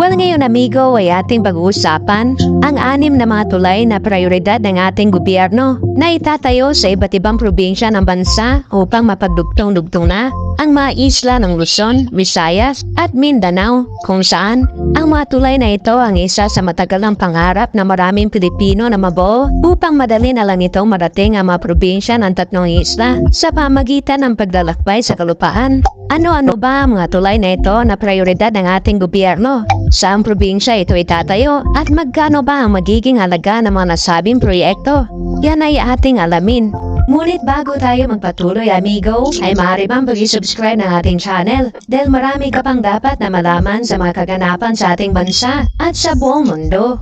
Well, ngayon amigo ay ating pag-uusapan ang 6 na mga tulay na prioridad ng ating gobyerno na itatayo sa iba't ibang probinsya ng bansa upang mapagdugtong-dugtong na ang mga isla ng Luzon, Visayas at Mindanao, kung saan ang mga tulay na ito ang isa sa matagal ng pangarap na maraming Pilipino na mabuo upang madali na lang itong marating ang mga probinsya ng 3 isla sa pamagitan ng paglalakbay sa kalupaan. Ano-ano ba ang mga tulay na ito na prioridad ng ating gobyerno? Saan probinsya ito itatayo at magkano ba ang magiging halaga ng mga nasabing proyekto? Yan ay ating alamin. Ngunit bago tayo magpatuloy amigo, ay maaari bang pag-subscribe ng ating channel dahil marami ka pang dapat na malaman sa mga kaganapan sa ating bansa at sa buong mundo.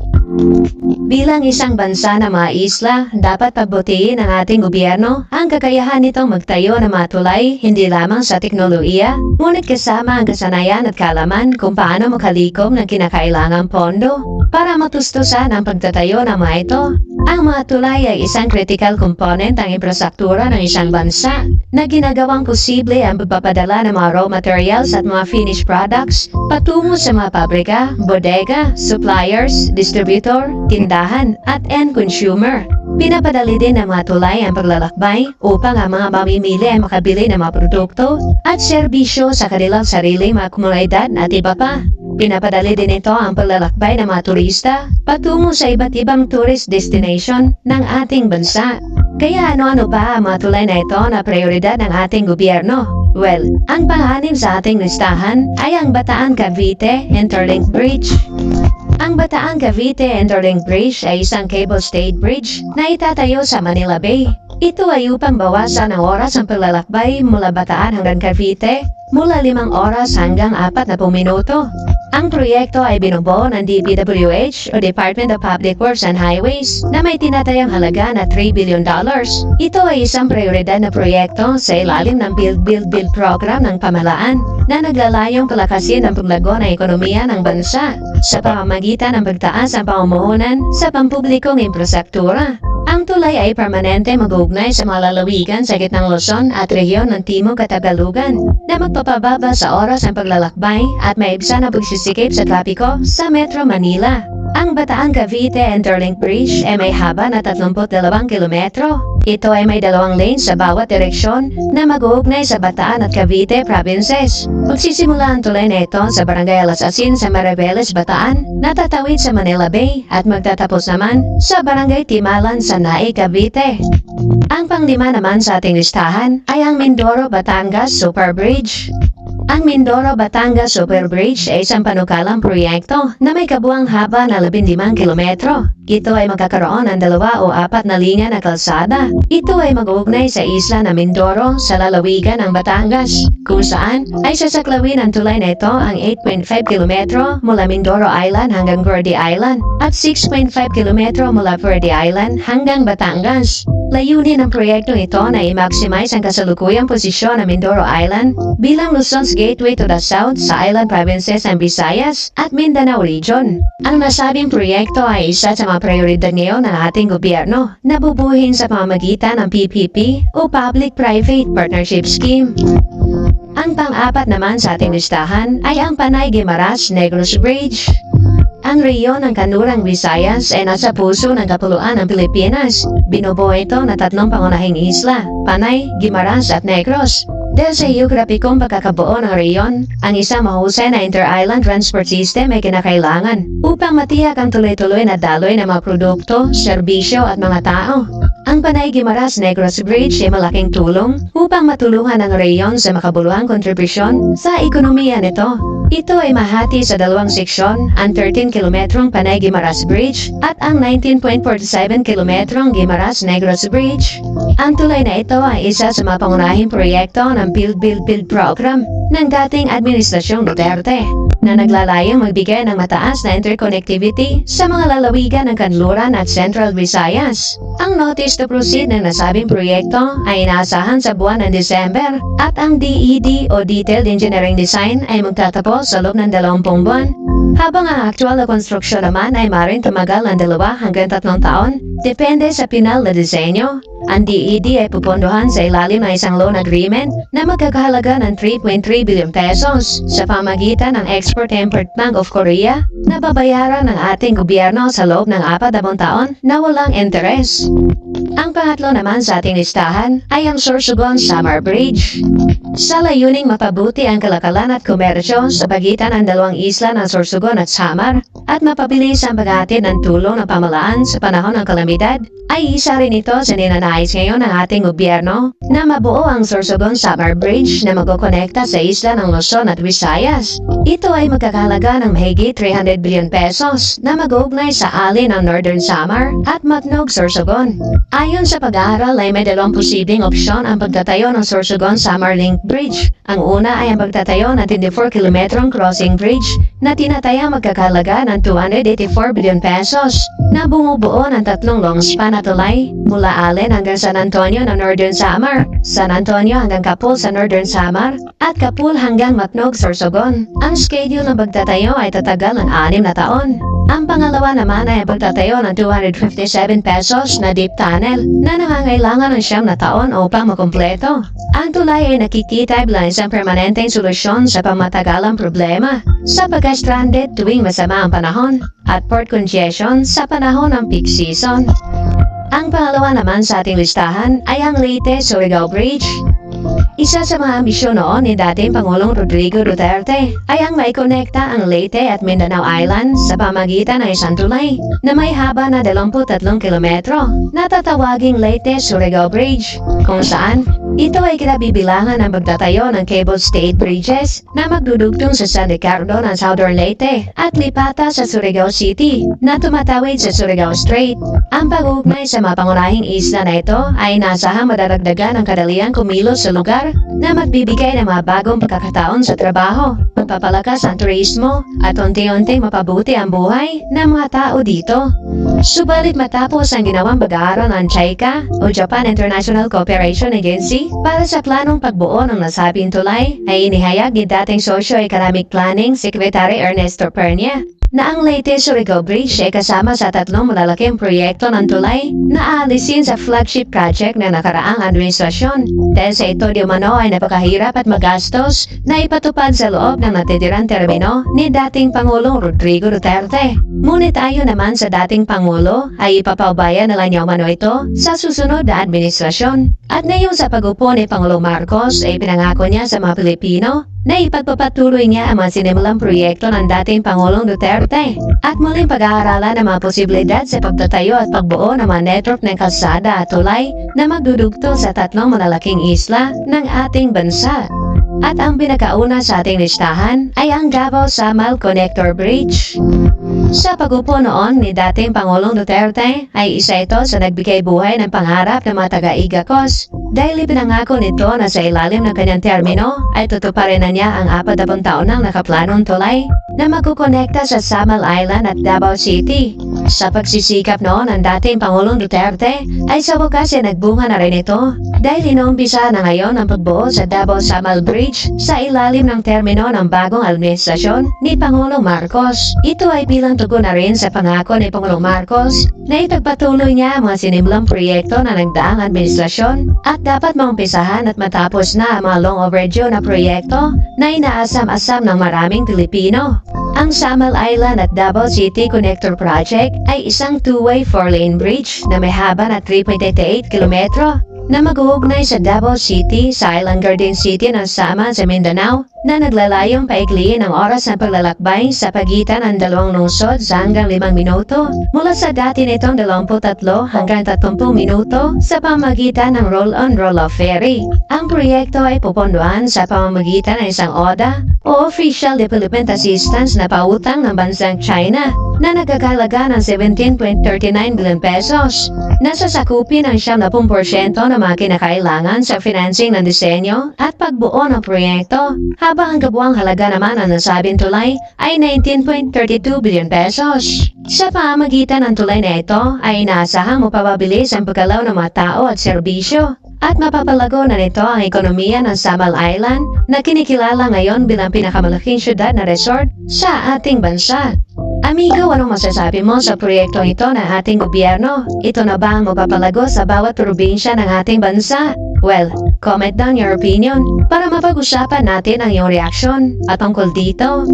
Bilang isang bansa na mga isla, dapat pagbutihin ng ating gobyerno ang kakayahan nitong magtayo ng mga tulay hindi lamang sa teknolohiya, ngunit kasama ang kasanayan at kaalaman kung paano makalikom ng kinakailangang pondo para matustusan ang pagtatayo ng mga ito. Ang mga tulay ay isang critical component ng infrastruktura ng isang bansa na ginagawang posible ang pagpapadala ng mga raw materials at mga finished products patungo sa mga pabrika, bodega, suppliers, distributor, tindahan at end consumer. Pinapadali din ng mga tulay ang paglalakbay upang ang mga mamimili ay makabili ng mga produkto at serbisyo sa kanilang sariling mga komunidad at iba pa. Pinapadali din ito ang paglalakbay ng mga turista patungo sa iba't ibang tourist destination ng ating bansa. Kaya ano-ano ba ang mga tulay na ito na prioridad ng ating gobyerno? Well, ang pang-6 sa ating listahan ay ang Bataan-Cavite Interlink Bridge. Ang Bataan-Cavite Interlink Bridge ay isang cable-stayed bridge na itatayo sa Manila Bay. Ito ay upang bawasan ang oras ng paglalakbay mula Bataan hanggang Cavite mula 5 oras hanggang 40 minuto. Ang proyekto ay binubuo ng DPWH o Department of Public Works and Highways na may tinatayang halaga na $3 billion. Ito ay isang prioridad na proyekto sa ilalim ng Build program ng pamahalaan na naglalayong palakasin ang paglago ng ekonomiya ng bansa sa pamamagitan ng pagtaas ng pamumuhunan sa pampublikong infrastruktura. Ang tulay ay permanente mag-uugnay sa mga lalawigan sa gitnang Luzon at rehiyon ng Timog at Tagalugan na magpapababa sa oras ng paglalakbay at maibsan na pagsisikip sa trapiko sa Metro Manila. Ang Bataan-Cavite Interlink Bridge ay may haba na 32 kilometro. Ito ay may 2 lanes sa bawat direksyon na mag-uugnay sa Bataan at Cavite provinces. Magsisimula ang tulay na ito sa Barangay Alasasin sa Mariveles, Bataan, natatawid sa Manila Bay at magtatapos naman sa Barangay Timalan sa Nae, Cavite. Ang pang-5 naman sa ating listahan ay ang Mindoro-Batangas Super Bridge. Ang Mindoro-Batangas Super Bridge ay isang panukalang proyekto na may kabuang haba na 15 kilometro. Ito ay magkakaroon ng 2 o 4 na linya na kalsada. Ito ay mag-uugnay sa isla na Mindoro sa lalawigan ng Batangas, kung saan ay sasaklawin ang tulay na ito ang 8.5 kilometro mula Mindoro Island hanggang Verde Island at 6.5 kilometro mula Verde Island hanggang Batangas. Layunin ng proyektong ito na i-maximize ang kasalukuyang posisyon ng Mindoro Island bilang Luzon's gateway to the south sa island provinces ng Visayas at Mindanao region. Ang nasabing proyekto ay isa sa mga prioridad ngayon ng ating gobyerno na bubuhin sa pamamagitan ng PPP o Public-Private Partnership Scheme. Ang pang-4 naman sa ating listahan ay ang Panay-Guimaras-Negros Bridge. Ang rehiyon ng Kanlurang Visayas ay nasa puso ng kapuluan ng Pilipinas. Binubuo ito na 3 pangunahing isla, Panay, Guimaras at Negros. Dahil sa geograpikong pagkakabuo ng rehiyon, ang isang mahusay na inter-island transport system ay kinakailangan upang matiyak ang tuloy-tuloy na daloy ng mga produkto, serbisyo at mga tao. Ang Panay-Guimaras-Negros Bridge ay malaking tulong upang matulungan ang rehiyon sa makabuluhang kontribusyon sa ekonomiya nito. Ito ay mahati sa 2 seksyon, ang 13 kilometrong Panay-Guimaras Bridge at ang 19.47 kilometrong Guimaras-Negros Bridge. Ang tulay na ito ay isa sa mga pangunahing proyekto ng Build program ng dating Administrasyong Duterte na naglalayong magbigay ng mataas na interconnectivity sa mga lalawigan ng Kanluran at Central Visayas. Ang notice to proceed ng nasabing proyekto ay inaasahan sa buwan ng December at ang DED o Detailed Engineering Design ay magtatapos sa loob ng 20 buwan. Habang ang aktual na konstruksyon naman ay maaaring tumagal ng 2 hanggang 3 taon, depende sa pinal na disenyo. Ang DED ay pupondohan sa ilalim ng isang loan agreement na magkakahalaga ng 3.3 billion pesos sa pamagitan ng Export-Import Bank of Korea na babayaran ng ating gobyerno sa loob ng 4 taon na walang interes. Ang pangatlo naman sa ating listahan ay ang Sorsogon Samar Bridge. Sa layuning mapabuti ang kalakalan at komersyo sa pagitan ng dalawang isla ng Sorsogon at Samar at mapabilis ang paghatid ng tulong ng pamalaan sa panahon ng kalamidad, ay isa rin ito sa ninanais ngayon ng ating gobyerno na mabuo ang Sorsogon Samar Bridge na magkokonekta sa isla ng Luzon at Visayas. Ito ay magkakalaga ng mahigit 300 billion pesos na mag-uugnay sa alin ng Northern Samar at Matnog Sorsogon. Ayon sa pag-aaral ay may dalawang posibleng opsyon ang pagtatayo ng Sorsogon Samar Link Bridge. Ang una ay ang pagtatayo ng 24 kilometrong crossing bridge na tinatayang magkakalaga ng 284 billion pesos na bumubuo ng 3 long span na tulay mula Allen hanggang San Antonio ng Northern Samar, San Antonio hanggang Kapul sa Northern Samar, at Kapul hanggang Matnog Sorsogon. Ang schedule ng pagtatayo ay tatagal ng 6 na taon. Ang pangalawa naman ay ang pagtatayo ng 257 pesos na deep tunnel na nangangailangan ng 9 na taon upang makumpleto. Ang tulay ay nakikita bilang isang permanenteng solusyon sa pangmatagalang problema sa pagka-stranded tuwing masama ang panahon at port congestion sa panahon ng peak season. Ang pangalawa naman sa ating listahan ay ang Leyte-Surigao Bridge. Isa sa mga ambisyon noon ni dating Pangulong Rodrigo Duterte ay ang maikonekta ang Leyte at Mindanao Island sa pamagitan ng isang tulay na may haba na 23 kilometro na tatawaging Leyte-Surigao Bridge, kung saan ito ay kinabibilangan ng pagtatayo ng cable stayed bridges na magdudugtong sa San Ricardo ng Southern Leyte at Lipata sa Surigao City na tumatawid sa Surigao Strait. Ang pag-uugnay sa mga pangunahing isla na ito ay inaasahang madadagdagan ng kadaliang kumilos sa lugar na magbibigay ng mga bagong pagkakataon sa trabaho, magpapalakas ang turismo at unti-unting mapabuti ang buhay ng mga tao dito. Subalit matapos ang ginawang pag-aaral ng JICA o Japan International Cooperation Agency para sa planong pagbuo ng nasabing tulay, ay inihayag ni dating Socio-Economic Planning Secretary Ernesto Pernia na ang Leyte-Surigao Bridge ay kasama sa 3 malalaking proyekto ng tulay na aalisin sa flagship project ng nakaraang administrasyon. Dahil sa ito di umano ay napakahirap at magastos na ipatupad sa loob ng natitirang termino ni dating Pangulong Rodrigo Duterte. Ngunit ayon naman sa dating Pangulo ay ipapaubaya na lang niya umano ito sa susunod na administrasyon. At ngayon sa pag-upo ni Pangulong Marcos ay pinangako niya sa mga Pilipino na ipagpapatuloy niya ang mga sinimulang proyekto ng dating Pangulong Duterte at muling pag-aaralan ang mga posibilidad sa pagtatayo at pagbuo ng mga network ng kalsada at tulay na magdudugtong sa 3 malalaking isla ng ating bansa. At ang pinakauna sa ating listahan ay ang Davao-Samal Connector Bridge. Sa pag-upo noon ni dating Pangulong Duterte ay isa ito sa nagbigay buhay ng pangarap ng mga taga-Igacos dahil ipinangako nito na sa ilalim ng kanyang termino ay tutuparin na niya ang 40 taon ng nakaplanong tulay na magkukonekta sa Samal Island at Davao City. Sa pagsisikap noon ng dating Pangulong Duterte ay sa wakas ay nagbunga na rin ito dahil inuumpisa na ngayon ang pagbuo sa Davao-Samal Bridge sa ilalim ng termino ng bagong administrasyon ni Pangulong Marcos. Ito ay bilang tugon na rin sa pangako ni Pangulong Marcos na ipagpatuloy niya ang mga sinimulang proyekto na nagdaang administrasyon at dapat maumpisahan at matapos na ang mga long overdue na proyekto na inaasam-asam ng maraming Pilipino. Ang Samal Island at Davao City Connector Project ay isang two-way 4-lane bridge na may haba na 3.88 kilometro na mag-uugnay sa Davao City sa Island Garden City ng Sama sa Mindanao na naglalayong paikliin ang oras ng paglalakbay sa pagitan ng 2 lungsod sa hanggang 5 minuto mula sa dati nitong 23 hanggang 30 minuto sa pamamagitan ng roll-on roll-off ferry. Ang proyekto ay pupondohan sa pamamagitan ng isang ODA o Official Development Assistance na pautang ng bansang China na nagkakalaga ng 17.39 billion pesos. Nasasakupin ang 70% ng mga kinakailangan sa financing ng disenyo at pagbuo ng proyekto, habang ang kabuang halaga naman ng nasabing tulay ay 19.32 billion pesos. Sa pamamagitan ng tulay na ito ay inaasahang mapapabilis ang pagalaw ng mga tao at serbisyo at mapapalago na nito ang ekonomiya ng Samal Island na kinikilala ngayon bilang pinakamalaking syudad na resort sa ating bansa. Amigo, anong masasabi mo sa proyektong ito ng ating gobyerno? Ito na ba ang mapapalago sa bawat probinsya ng ating bansa? Well, comment down your opinion para mapag-usapan natin ang iyong reaksyon at tungkol dito.